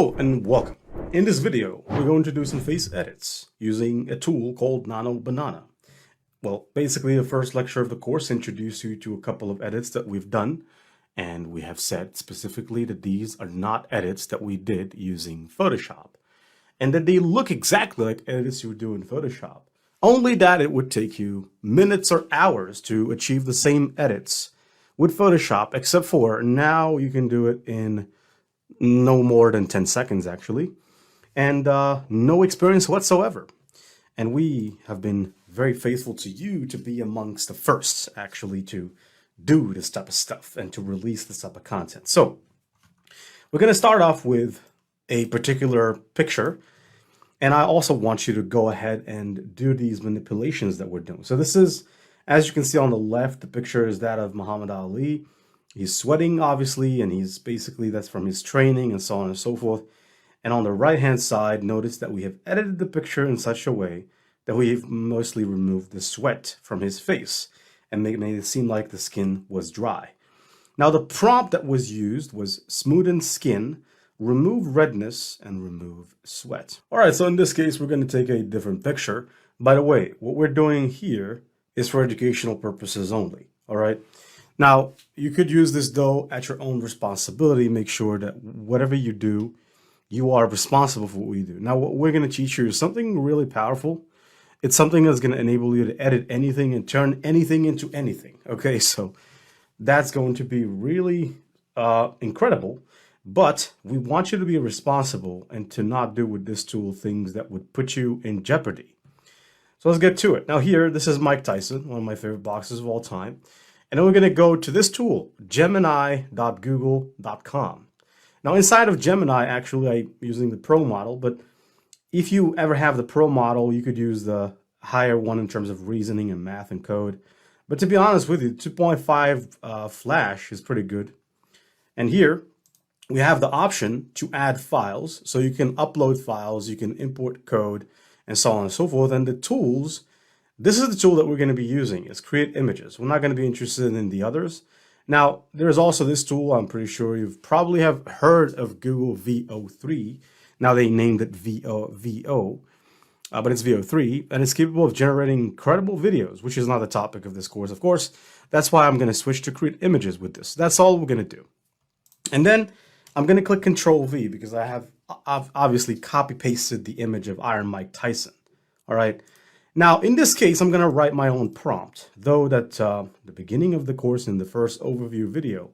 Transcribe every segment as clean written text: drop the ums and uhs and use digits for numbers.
Hello and welcome. In this video, we're going to do some face edits using a tool called Nano Banana. Well, basically the first lecture of the course introduced you to a couple of edits that we've done, and we have said specifically that these are not edits that we did using Photoshop, and that they look exactly like edits you would do in Photoshop, only that it would take you minutes or hours to achieve the same edits with Photoshop, except for now you can do it in no more than 10 seconds actually, and no experience whatsoever. And we have been very faithful to you to be amongst the first actually to do this type of stuff and to release this type of content. So we're going to start off with a particular picture, and I also want you to go ahead and do these manipulations that we're doing. So this is, as you can see on the left, the picture is that of Muhammad Ali. He's sweating, obviously, and he's basically, that's from his training and so on and so forth. And on the right-hand side, notice that we have edited the picture in such a way that we've mostly removed the sweat from his face and made it seem like the skin was dry. Now, the prompt that was used was smoothen skin, remove redness, and remove sweat. All right, so in this case, we're going to take a different picture. By the way, what we're doing here is for educational purposes only, all right? Now, you could use this though at your own responsibility. Make sure that whatever you do, you are responsible for what you do. Now, what we're going to teach you is something really powerful. It's something that's going to enable you to edit anything and turn anything into anything. Okay, so that's going to be really incredible. But we want you to be responsible and to not do with this tool things that would put you in jeopardy. So let's get to it. Now here, this is Mike Tyson, one of my favorite boxers of all time. And then we're going to go to this tool, gemini.google.com. Now inside of Gemini, actually I'm using the Pro model, but if you ever have the Pro model, you could use the higher one in terms of reasoning and math and code. But to be honest with you, 2.5 Flash is pretty good. And here we have the option to add files. So you can upload files, you can import code, and so on and so forth. And the tools, this is the tool that we're going to be using, is create images. We're not going to be interested in the others. Now, there's also this tool, I'm pretty sure you've probably have heard of Google VO3. Now they named it VO, but it's VO3, and it's capable of generating incredible videos, which is not the topic of this course, of course. That's why I'm going to switch to create images with this. That's all we're going to do. And then I'm going to click Control V because I've obviously copy pasted the image of Iron Mike Tyson. All right. Now, in this case, I'm going to write my own prompt, though that the beginning of the course in the first overview video,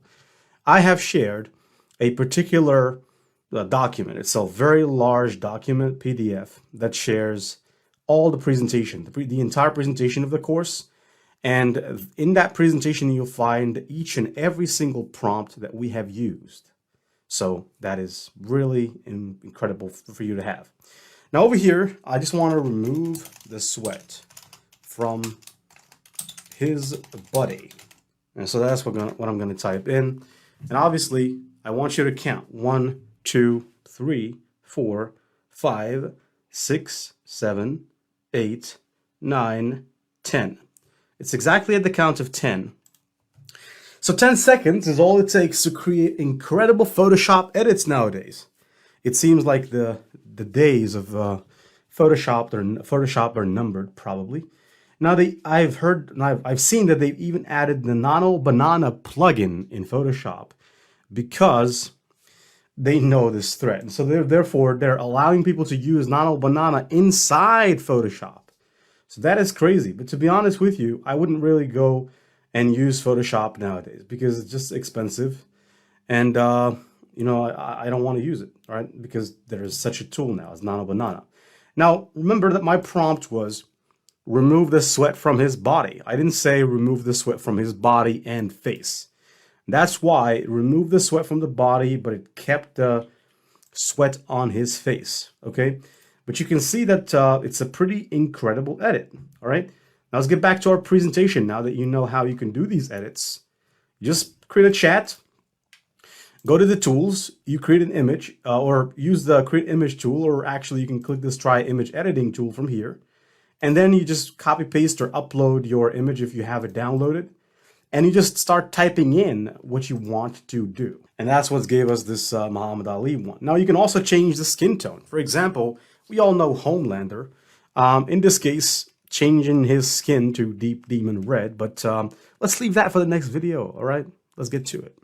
I have shared a particular document. It's a very large document, PDF, that shares all the presentation, the entire presentation of the course. And in that presentation, you'll find each and every single prompt that we have used. So that is really incredible for you to have. Now over here, I just want to remove the sweat from his body. And so that's what I'm going to type in. And obviously, I want you to count 1, 2, 3, 4, 5, 6, 7, 8, 9, 10. It's exactly at the count of 10. So 10 seconds is all it takes to create incredible Photoshop edits nowadays. It seems like the days of Photoshop are numbered, probably. Now I've seen that they've even added the Nano Banana plugin in Photoshop because they know this threat. And so therefore they're allowing people to use Nano Banana inside Photoshop. So that is crazy. But to be honest with you, I wouldn't really go and use Photoshop nowadays because it's just expensive. And you know, I don't want to use it, right? Because there is such a tool now as Nano Banana. Now, remember that my prompt was remove the sweat from his body. I didn't say remove the sweat from his body and face. That's why it removed the sweat from the body, but it kept the sweat on his face, okay? But you can see that it's a pretty incredible edit, all right? Now let's get back to our presentation now that you know how you can do these edits. Just create a chat. Go to the tools, you create an image, or use the create image tool, or actually you can click this try image editing tool from here. And then you just copy paste or upload your image if you have it downloaded. And you just start typing in what you want to do. And that's what gave us this Muhammad Ali one. Now you can also change the skin tone. For example, we all know Homelander. In this case, changing his skin to deep demon red. But let's leave that for the next video. All right, let's get to it.